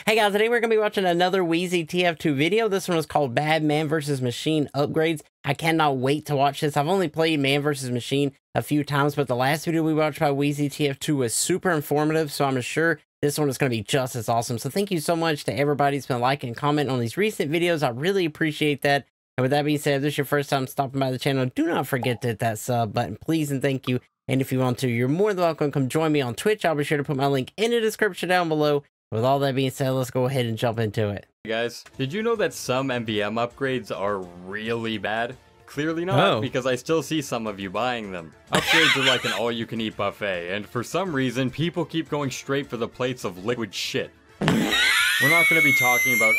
Hey guys, today we're going to be watching another Wheezy TF2 video. This one is called Bad Man vs. Machine Upgrades. I cannot wait to watch this. I've only played Man vs. Machine a few times, but the last video we watched by Wheezy TF2 was super informative, so I'm sure this one is going to be just as awesome. So thank you so much to everybody who's been liking and commenting on these recent videos. I really appreciate that. And with that being said, if this is your first time stopping by the channel, do not forget to hit that sub button, please and thank you. And if you want to, you're more than welcome. Come join me on Twitch. I'll be sure to put my link in the description down below. With all that being said, let's go ahead and jump into it. Hey guys, did you know that some MVM upgrades are really bad? Clearly not, because I still see some of you buying them. Upgrades are like an all-you-can-eat buffet, and for some reason, people keep going straight for the plates of liquid shit. We're not going to be talking about...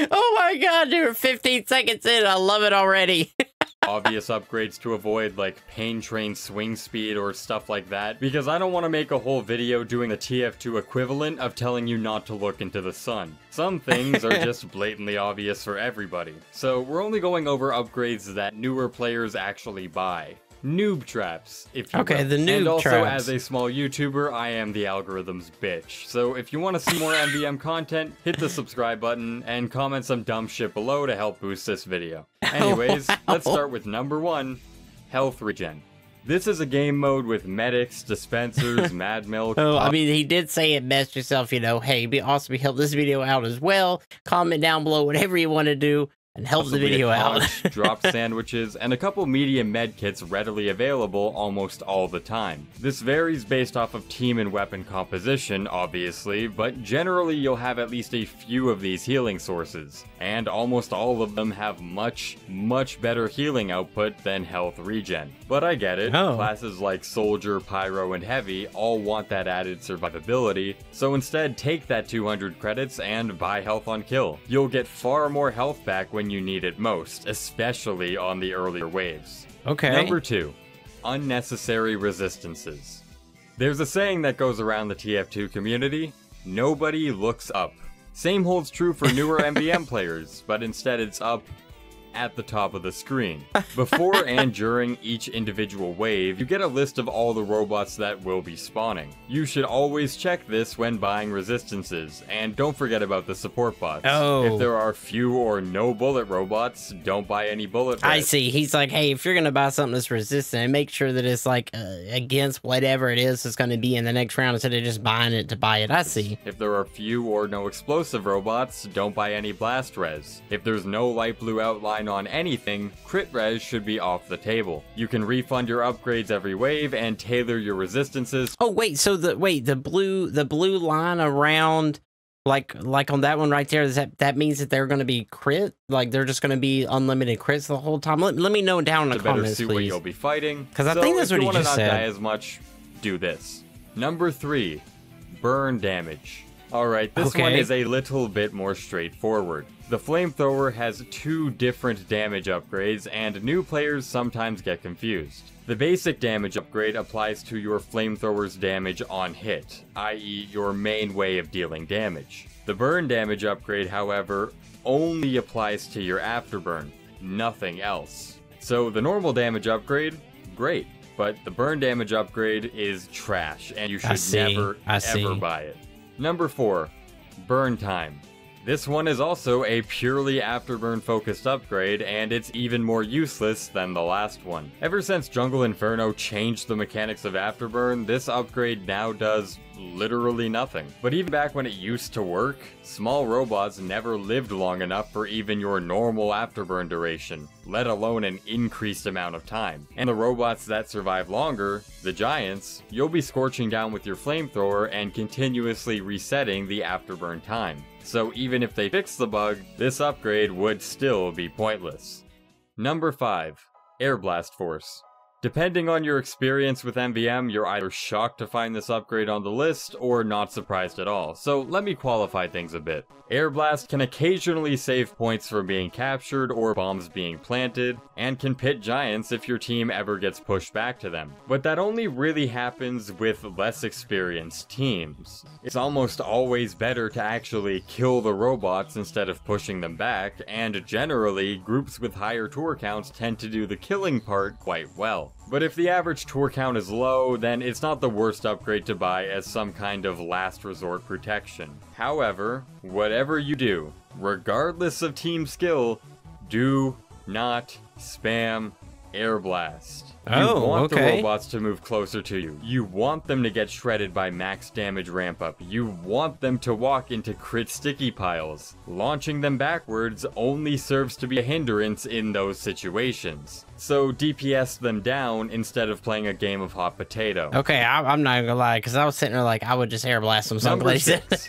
Oh my god, dude, 15 seconds in, I love it already. obvious upgrades to avoid, like pain train swing speed or stuff like that, because I don't want to make a whole video doing the TF2 equivalent of telling you not to look into the sun. Some things are just blatantly obvious for everybody, so we're only going over upgrades that newer players actually buy. Noob traps, if you will. The noob and also, traps. as a small YouTuber, I am the algorithm's bitch. So if you want to see more MVM content, hit the subscribe button and comment some dumb shit below to help boost this video. Anyways, let's start with number 1, health regen. This is a game mode with medics, dispensers, mad milk. I mean, he did say it best yourself, you know. Hey, it'd be awesome to help this video out as well. Comment down below whatever you want to do. And help the video out. Drop sandwiches, and a couple medium med kits readily available almost all the time. This varies based off of team and weapon composition, obviously, but generally you'll have at least a few of these healing sources, and almost all of them have much better healing output than health regen. But I get it, classes like Soldier, Pyro, and Heavy all want that added survivability, so instead take that 200 credits and buy health on kill. You'll get far more health back when you need it most, especially on the earlier waves. Number 2, unnecessary resistances. There's a saying that goes around the TF2 community: nobody looks up. Same holds true for newer MVM players, but instead it's up at the top of the screen. Before and during each individual wave, you get a list of all the robots that will be spawning. You should always check this when buying resistances, and don't forget about the support bots. If there are few or no bullet robots, don't buy any bullet res. I see. He's like, hey, if you're gonna buy something that's resistant, make sure that it's like against whatever it is that's gonna be in the next round instead of just buying it to buy it. I see. If there are few or no explosive robots, don't buy any blast res. If there's no light blue outline on anything, crit res should be off the table. You can refund your upgrades every wave and tailor your resistances. Oh wait, so the blue line around like on that one right there, is that means that they're going to be crit? Like they're just going to be unlimited crits the whole time? Let me know down in the comments, please. What you'll be fighting. Because I think that's what he just said. If you want to not die as much, do this. Number 3, burn damage. Alright, this one is a little bit more straightforward. The flamethrower has 2 different damage upgrades, and new players sometimes get confused. The basic damage upgrade applies to your flamethrower's damage on hit, i.e. your main way of dealing damage. The burn damage upgrade, however, only applies to your afterburn, nothing else. So the normal damage upgrade, great, but the burn damage upgrade is trash, and you should never, ever buy it. Number 4, burn time. This one is also a purely afterburn focused upgrade, and it's even more useless than the last one. Ever since Jungle Inferno changed the mechanics of afterburn, this upgrade now does literally nothing. But even back when it used to work, small robots never lived long enough for even your normal afterburn duration, let alone an increased amount of time. And the robots that survive longer, the giants, you'll be scorching down with your flamethrower and continuously resetting the afterburn time. So even if they fix the bug, this upgrade would still be pointless. Number 5, Air Blast Force. Depending on your experience with MVM, you're either shocked to find this upgrade on the list, or not surprised at all, so let me qualify things a bit. Air Blast can occasionally save points from being captured or bombs being planted, and can pit giants if your team ever gets pushed back to them. But that only really happens with less experienced teams. It's almost always better to actually kill the robots instead of pushing them back, and generally, groups with higher tour counts tend to do the killing part quite well. But if the average tour count is low, then it's not the worst upgrade to buy as some kind of last resort protection. However, whatever you do, regardless of team skill, do not spam Air Blast. You want the robots to move closer to you. You want them to get shredded by max damage ramp up. You want them to walk into crit sticky piles. Launching them backwards only serves to be a hindrance in those situations. So DPS them down instead of playing a game of hot potato. Okay, I'm not gonna lie, because I was sitting there like, I would just Air Blast them someplace. Number 6,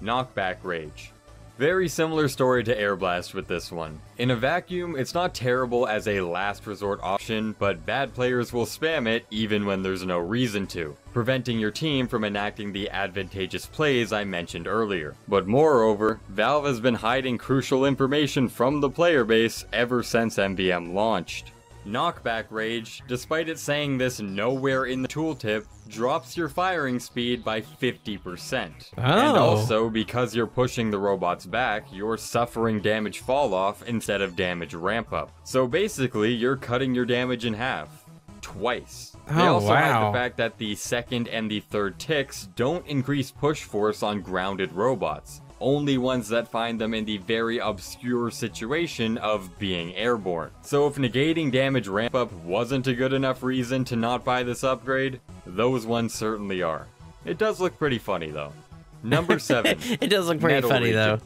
Knockback Rage. Very similar story to Air Blast with this one. In a vacuum, it's not terrible as a last resort option, but bad players will spam it even when there's no reason to, preventing your team from enacting the advantageous plays I mentioned earlier. But moreover, Valve has been hiding crucial information from the player base ever since MVM launched. Knockback Rage, despite it saying this nowhere in the tooltip, drops your firing speed by 50%. And also, because you're pushing the robots back, you're suffering damage fall off instead of damage ramp up. So basically, you're cutting your damage in half. Twice. They also hide the fact that the second and the third ticks don't increase push force on grounded robots. Only ones that find them in the very obscure situation of being airborne. So if negating damage ramp up wasn't a good enough reason to not buy this upgrade, those ones certainly are. It does look pretty funny though. Number 7. It does look pretty funny though.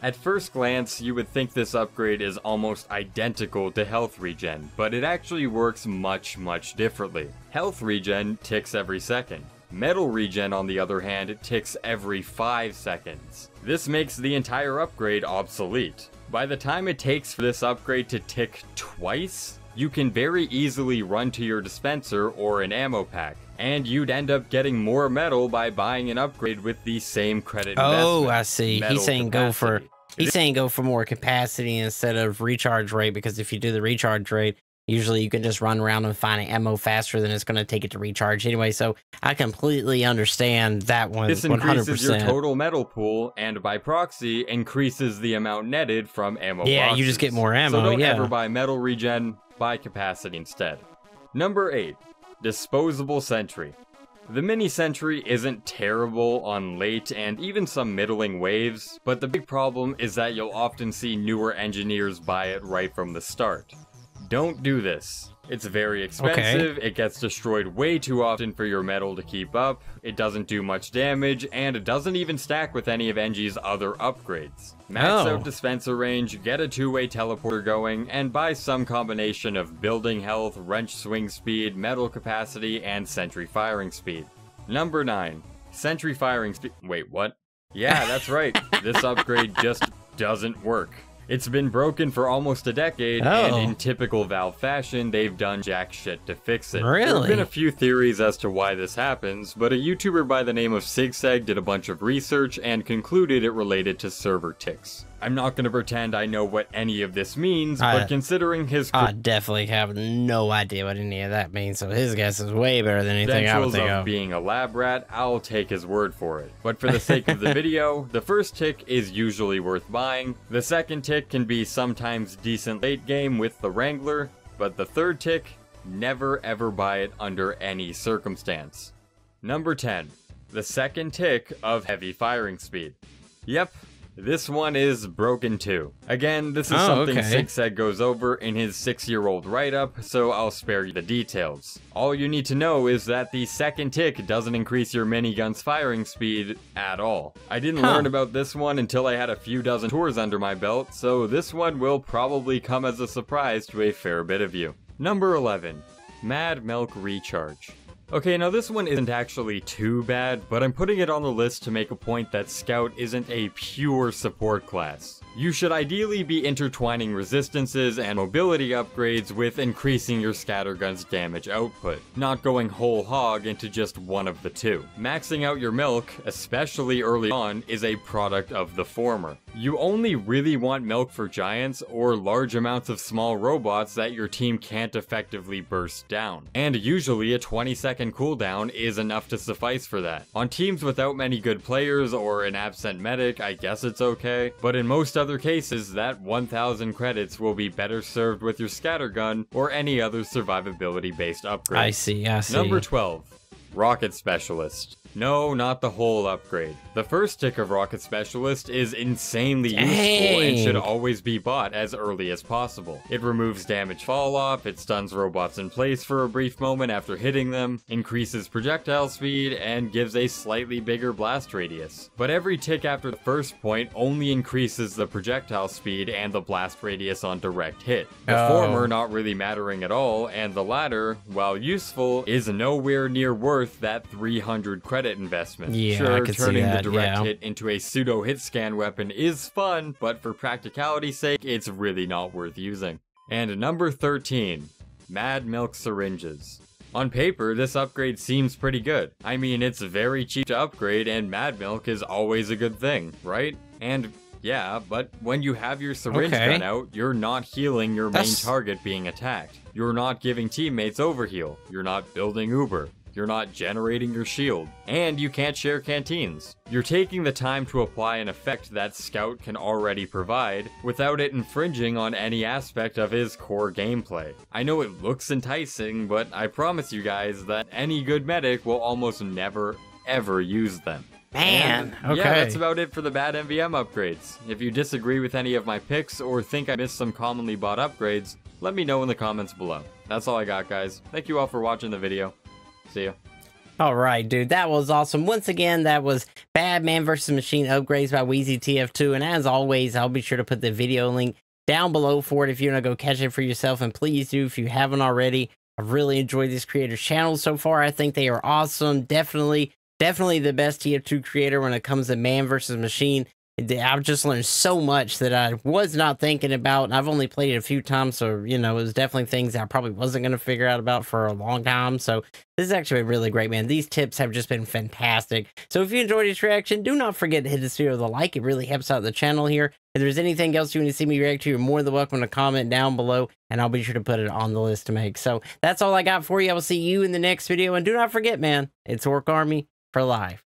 At first glance, you would think this upgrade is almost identical to health regen, but it actually works much differently. Health regen ticks every second. Metal regen, on the other hand, ticks every 5 seconds. This makes the entire upgrade obsolete. By the time it takes for this upgrade to tick twice, you can very easily run to your dispenser or an ammo pack, and you'd end up getting more metal by buying an upgrade with the same credit investment. Oh, I see. He's saying go for more capacity instead of recharge rate, because if you do the recharge rate, usually you can just run around and find ammo faster than it's going to take it to recharge anyway. So I completely understand that one. This 100%. increases your total metal pool, and by proxy, increases the amount netted from ammo boxes. You just get more ammo. So don't ever buy metal regen, buy capacity instead. Number 8, Disposable Sentry. The mini sentry isn't terrible on late and even some middling waves, but the big problem is that you'll often see newer engineers buy it right from the start. Don't do this. It's very expensive, it gets destroyed way too often for your metal to keep up, it doesn't do much damage, and it doesn't even stack with any of NG's other upgrades. Max out dispenser range, get a two-way teleporter going, and buy some combination of building health, wrench swing speed, metal capacity, and sentry firing speed. Number 9. Sentry firing speed. Wait, what? Yeah, that's right. This upgrade just doesn't work. It's been broken for almost a decade, and in typical Valve fashion, they've done jack shit to fix it. Really? There have been a few theories as to why this happens, but a YouTuber by the name of Sigseg did a bunch of research and concluded it related to server ticks. I'm not going to pretend I know what any of this means, but considering his... I definitely have no idea what any of that means, so his guess is way better than anything I would think of. Being a lab rat, I'll take his word for it. But for the sake of the video, the first tick is usually worth buying, the second tick can be sometimes decent late game with the Wrangler, but the third tick, never ever buy it under any circumstance. Number 10. The second tick of heavy firing speed. Yep. This one is broken too. Again, this is something Sigseg goes over in his 6-year-old write-up, so I'll spare you the details. All you need to know is that the second tick doesn't increase your minigun's firing speed at all. I didn't learn about this one until I had a few dozen tours under my belt, so this one will probably come as a surprise to a fair bit of you. Number 11. Mad Milk Recharge. Okay, now this one isn't actually too bad, but I'm putting it on the list to make a point that Scout isn't a pure support class. You should ideally be intertwining resistances and mobility upgrades with increasing your scattergun's damage output, not going whole hog into just one of the two. Maxing out your milk, especially early on, is a product of the former. You only really want milk for giants or large amounts of small robots that your team can't effectively burst down. And usually a 20-second cooldown is enough to suffice for that. On teams without many good players or an absent medic, I guess it's okay, but in most other other cases, that 1000 credits will be better served with your scattergun or any other survivability-based upgrade. I see. Number 12. Rocket Specialist. No, not the whole upgrade. The first tick of Rocket Specialist is insanely useful and should always be bought as early as possible. It removes damage fall off, it stuns robots in place for a brief moment after hitting them, increases projectile speed, and gives a slightly bigger blast radius. But every tick after the first point only increases the projectile speed and the blast radius on direct hit. The former not really mattering at all, and the latter, while useful, is nowhere near worth that 300 credit investment. Yeah, sure, I could turning see the that, direct hit into a pseudo hit scan weapon is fun, but for practicality's sake, it's really not worth using. And number 13, Mad Milk Syringes. On paper, this upgrade seems pretty good. I mean, it's very cheap to upgrade, and Mad Milk is always a good thing, right? And yeah, but when you have your syringe gun out, you're not healing your main target being attacked. You're not giving teammates overheal. You're not building Uber. You're not generating your shield, and you can't share canteens. You're taking the time to apply an effect that Scout can already provide without it infringing on any aspect of his core gameplay. I know it looks enticing, but I promise you guys that any good medic will almost never, ever use them. Man, and, yeah, that's about it for the Bad MvM upgrades. If you disagree with any of my picks or think I missed some commonly bought upgrades, let me know in the comments below. That's all I got, guys. Thank you all for watching the video. See ya. All right, dude, that was awesome. Once again, that was Bad MvM Machine Upgrades by WheezyTF2. And as always, I'll be sure to put the video link down below for it if you want to go catch it for yourself. And please do if you haven't already. I've really enjoyed this creator's channel so far. I think they are awesome. Definitely the best TF2 creator when it comes to man versus machine. I've just learned so much that I was not thinking about, and I've only played it a few times, so, you know, it was definitely things that I probably wasn't going to figure out about for a long time, so this is actually really great, man. These tips have just been fantastic. So if you enjoyed this reaction, do not forget to hit this video with a like. It really helps out the channel here. If there's anything else you want to see me react to, you're more than welcome to comment down below, and I'll be sure to put it on the list to make. So that's all I got for you. I will see you in the next video, and do not forget, man, it's Orc Army for life.